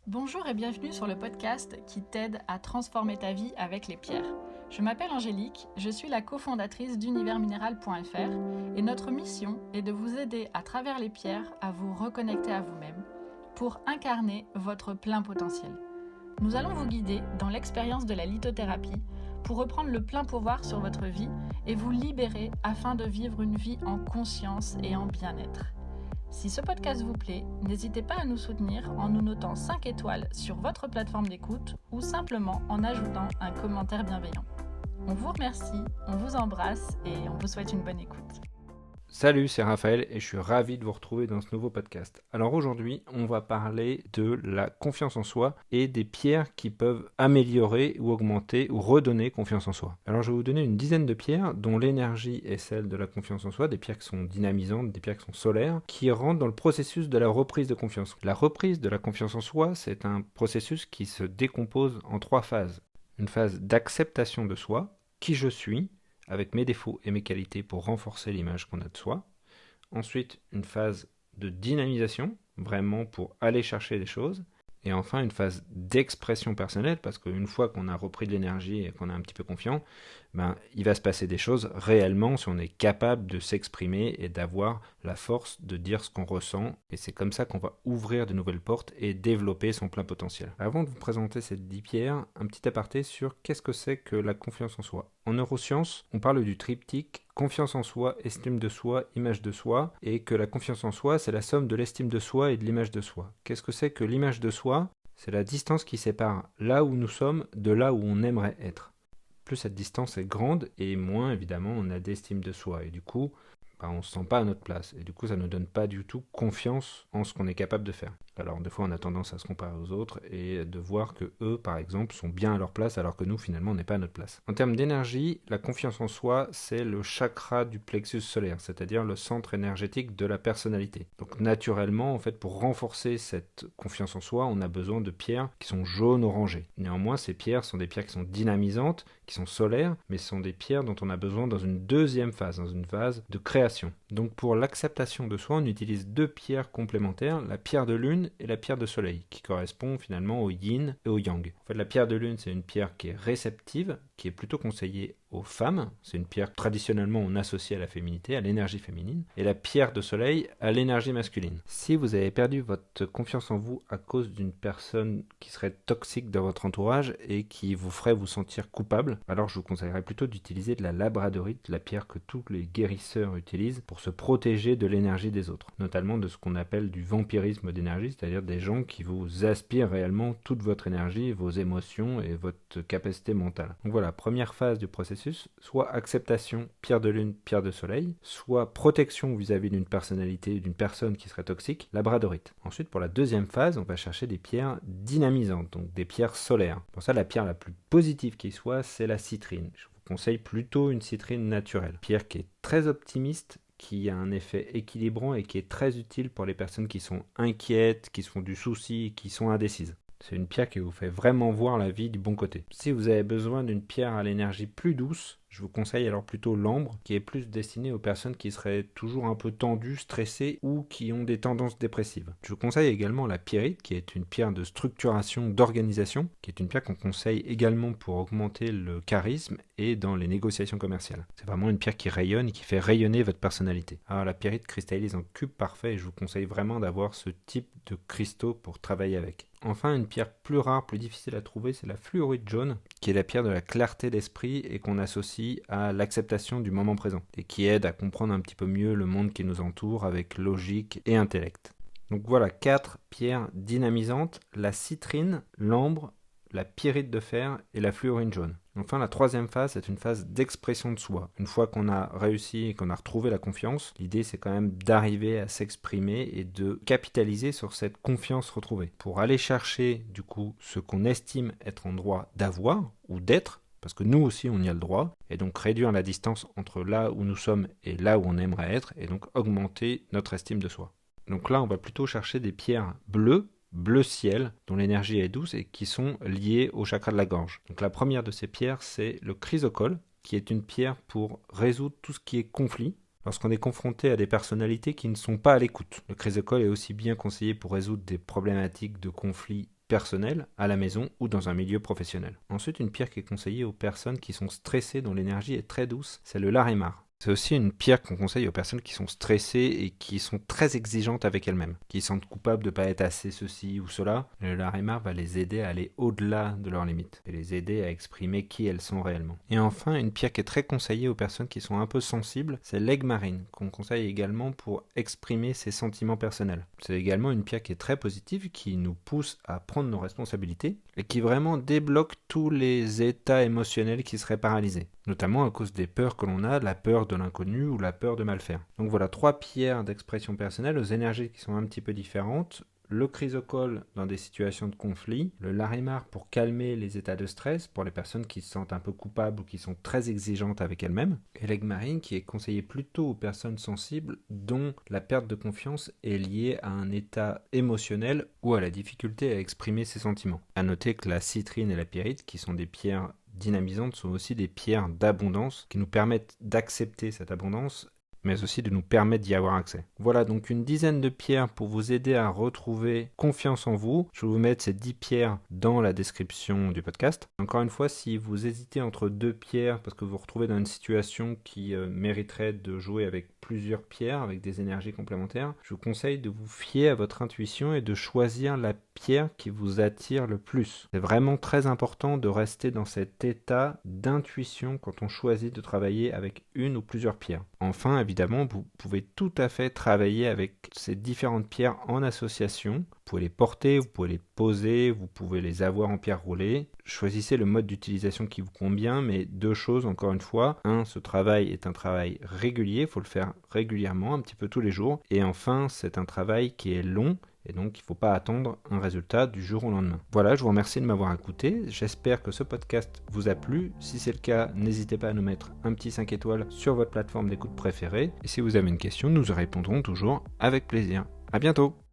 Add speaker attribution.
Speaker 1: Bonjour et bienvenue sur le podcast qui t'aide à transformer ta vie avec les pierres. Je m'appelle Angélique, je suis la cofondatrice d'universminéral.fr et notre mission est de vous aider à travers les pierres à vous reconnecter à vous-même pour incarner votre plein potentiel. Nous allons vous guider dans l'expérience de la lithothérapie pour reprendre le plein pouvoir sur votre vie et vous libérer afin de vivre une vie en conscience et en bien-être. Si ce podcast vous plaît, n'hésitez pas à nous soutenir en nous notant 5 étoiles sur votre plateforme d'écoute ou simplement en ajoutant un commentaire bienveillant. On vous remercie, on vous embrasse et on vous souhaite une bonne écoute.
Speaker 2: Salut, c'est Raphaël et je suis ravi de vous retrouver dans ce nouveau podcast. Alors aujourd'hui, on va parler de la confiance en soi et des pierres qui peuvent améliorer ou augmenter ou redonner confiance en soi. Alors je vais vous donner une dizaine de pierres dont l'énergie est celle de la confiance en soi, des pierres qui sont dynamisantes, des pierres qui sont solaires, qui rentrent dans le processus de la reprise de confiance. La reprise de la confiance en soi, c'est un processus qui se décompose en 3 phases. Une phase d'acceptation de soi, qui je suis, avec mes défauts et mes qualités pour renforcer l'image qu'on a de soi. Ensuite, une phase de dynamisation, vraiment pour aller chercher des choses. Et enfin, une phase d'expression personnelle, parce qu'une fois qu'on a repris de l'énergie et qu'on est un petit peu confiant, il va se passer des choses réellement si on est capable de s'exprimer et d'avoir la force de dire ce qu'on ressent. Et c'est comme ça qu'on va ouvrir de nouvelles portes et développer son plein potentiel. Avant de vous présenter ces 10 pierres, un petit aparté sur qu'est-ce que c'est que la confiance en soi. En neurosciences, on parle du triptyque confiance en soi, estime de soi, image de soi, et que la confiance en soi, c'est la somme de l'estime de soi et de l'image de soi. Qu'est-ce que c'est que l'image de soi ? C'est la distance qui sépare là où nous sommes de là où on aimerait être. Plus cette distance est grande et moins évidemment on a d'estime de soi. Et du coup, on ne se sent pas à notre place. Et du coup, ça ne nous donne pas du tout confiance en ce qu'on est capable de faire. Alors des fois, on a tendance à se comparer aux autres et de voir que eux, par exemple, sont bien à leur place alors que nous, finalement, on n'est pas à notre place. En termes d'énergie, la confiance en soi, c'est le chakra du plexus solaire, c'est-à-dire le centre énergétique de la personnalité. Donc naturellement, en fait, pour renforcer cette confiance en soi, on a besoin de pierres qui sont jaunes-orangées. Néanmoins, ces pierres sont des pierres qui sont dynamisantes, qui sont solaires, mais ce sont des pierres dont on a besoin dans une deuxième phase, dans une phase de création. Donc pour l'acceptation de soi, on utilise 2 pierres complémentaires, la pierre de lune et la pierre de soleil, qui correspond finalement au yin et au yang. En fait, la pierre de lune, c'est une pierre qui est réceptive, qui est plutôt conseillée aux femmes. C'est une pierre que traditionnellement on associe à la féminité, à l'énergie féminine. Et la pierre de soleil à l'énergie masculine. Si vous avez perdu votre confiance en vous à cause d'une personne qui serait toxique dans votre entourage et qui vous ferait vous sentir coupable, alors je vous conseillerais plutôt d'utiliser de la labradorite, la pierre que tous les guérisseurs utilisent pour se protéger de l'énergie des autres. Notamment de ce qu'on appelle du vampirisme d'énergie, c'est-à-dire des gens qui vous aspirent réellement toute votre énergie, vos émotions et votre capacité mentale. Donc voilà, première phase du processus, soit acceptation, pierre de lune, pierre de soleil, soit protection vis-à-vis d'une personnalité, d'une personne qui serait toxique, labradorite. Ensuite, pour la deuxième phase, on va chercher des pierres dynamisantes, donc des pierres solaires. Pour ça, la pierre la plus positive qui soit, c'est la citrine. Je vous conseille plutôt une citrine naturelle. Pierre qui est très optimiste, qui a un effet équilibrant et qui est très utile pour les personnes qui sont inquiètes, qui se font du souci, qui sont indécises. C'est une pierre qui vous fait vraiment voir la vie du bon côté. Si vous avez besoin d'une pierre à l'énergie plus douce, je vous conseille alors plutôt l'ambre, qui est plus destinée aux personnes qui seraient toujours un peu tendues, stressées ou qui ont des tendances dépressives. Je vous conseille également la pierrite, qui est une pierre de structuration, d'organisation, qui est une pierre qu'on conseille également pour augmenter le charisme et dans les négociations commerciales. C'est vraiment une pierre qui rayonne et qui fait rayonner votre personnalité. Alors la pierrite cristallise en cube parfait et je vous conseille vraiment d'avoir ce type de cristaux pour travailler avec. Enfin, une pierre plus rare, plus difficile à trouver, c'est la fluorite jaune, qui est la pierre de la clarté d'esprit et qu'on associe à l'acceptation du moment présent et qui aide à comprendre un petit peu mieux le monde qui nous entoure avec logique et intellect. Donc voilà, 4 pierres dynamisantes, la citrine, l'ambre, la pyrite de fer et la fluorine jaune. Enfin, la troisième phase, c'est une phase d'expression de soi. Une fois qu'on a réussi et qu'on a retrouvé la confiance, l'idée c'est quand même d'arriver à s'exprimer et de capitaliser sur cette confiance retrouvée. Pour aller chercher du coup ce qu'on estime être en droit d'avoir ou d'être, parce que nous aussi on y a le droit, et donc réduire la distance entre là où nous sommes et là où on aimerait être, et donc augmenter notre estime de soi. Donc là on va plutôt chercher des pierres bleues, bleu ciel, dont l'énergie est douce et qui sont liées au chakra de la gorge. Donc la première de ces pierres, c'est le chrysocole, qui est une pierre pour résoudre tout ce qui est conflit, lorsqu'on est confronté à des personnalités qui ne sont pas à l'écoute. Le chrysocole est aussi bien conseillé pour résoudre des problématiques de conflit personnel, à la maison ou dans un milieu professionnel. Ensuite, une pierre qui est conseillée aux personnes qui sont stressées, dont l'énergie est très douce, c'est le Larimar. C'est aussi une pierre qu'on conseille aux personnes qui sont stressées et qui sont très exigeantes avec elles-mêmes, qui sentent coupables de ne pas être assez ceci ou cela. Le Larimar va les aider à aller au-delà de leurs limites et les aider à exprimer qui elles sont réellement. Et enfin, une pierre qui est très conseillée aux personnes qui sont un peu sensibles, c'est l'aigle marine, qu'on conseille également pour exprimer ses sentiments personnels. C'est également une pierre qui est très positive, qui nous pousse à prendre nos responsabilités et qui vraiment débloque tous les états émotionnels qui seraient paralysés, notamment à cause des peurs que l'on a, la peur de l'inconnu ou la peur de mal faire. Donc voilà, 3 pierres d'expression personnelle aux énergies qui sont un petit peu différentes. Le chrysocole dans des situations de conflit, le Larimar pour calmer les états de stress pour les personnes qui se sentent un peu coupables ou qui sont très exigeantes avec elles-mêmes, et l'aigle marine qui est conseillé plutôt aux personnes sensibles dont la perte de confiance est liée à un état émotionnel ou à la difficulté à exprimer ses sentiments. À noter que la citrine et la pyrite, qui sont des pierres dynamisantes, sont aussi des pierres d'abondance qui nous permettent d'accepter cette abondance, mais aussi de nous permettre d'y avoir accès. Voilà donc une dizaine de pierres pour vous aider à retrouver confiance en vous. Je vais vous mettre ces 10 pierres dans la description du podcast. Encore une fois, si vous hésitez entre 2 pierres parce que vous vous retrouvez dans une situation qui mériterait de jouer avec plusieurs pierres, avec des énergies complémentaires, je vous conseille de vous fier à votre intuition et de choisir la pierre qui vous attire le plus. C'est vraiment très important de rester dans cet état d'intuition quand on choisit de travailler avec une ou plusieurs pierres. Enfin, évidemment, vous pouvez tout à fait travailler avec ces différentes pierres en association. Vous pouvez les porter, vous pouvez les poser, vous pouvez les avoir en pierre roulée. Choisissez le mode d'utilisation qui vous convient, mais 2 choses encore une fois. 1, ce travail est un travail régulier, il faut le faire régulièrement, un petit peu tous les jours. Et enfin, c'est un travail qui est long. Et donc, il ne faut pas attendre un résultat du jour au lendemain. Voilà, je vous remercie de m'avoir écouté. J'espère que ce podcast vous a plu. Si c'est le cas, n'hésitez pas à nous mettre un petit 5 étoiles sur votre plateforme d'écoute préférée. Et si vous avez une question, nous y répondrons toujours avec plaisir. À bientôt!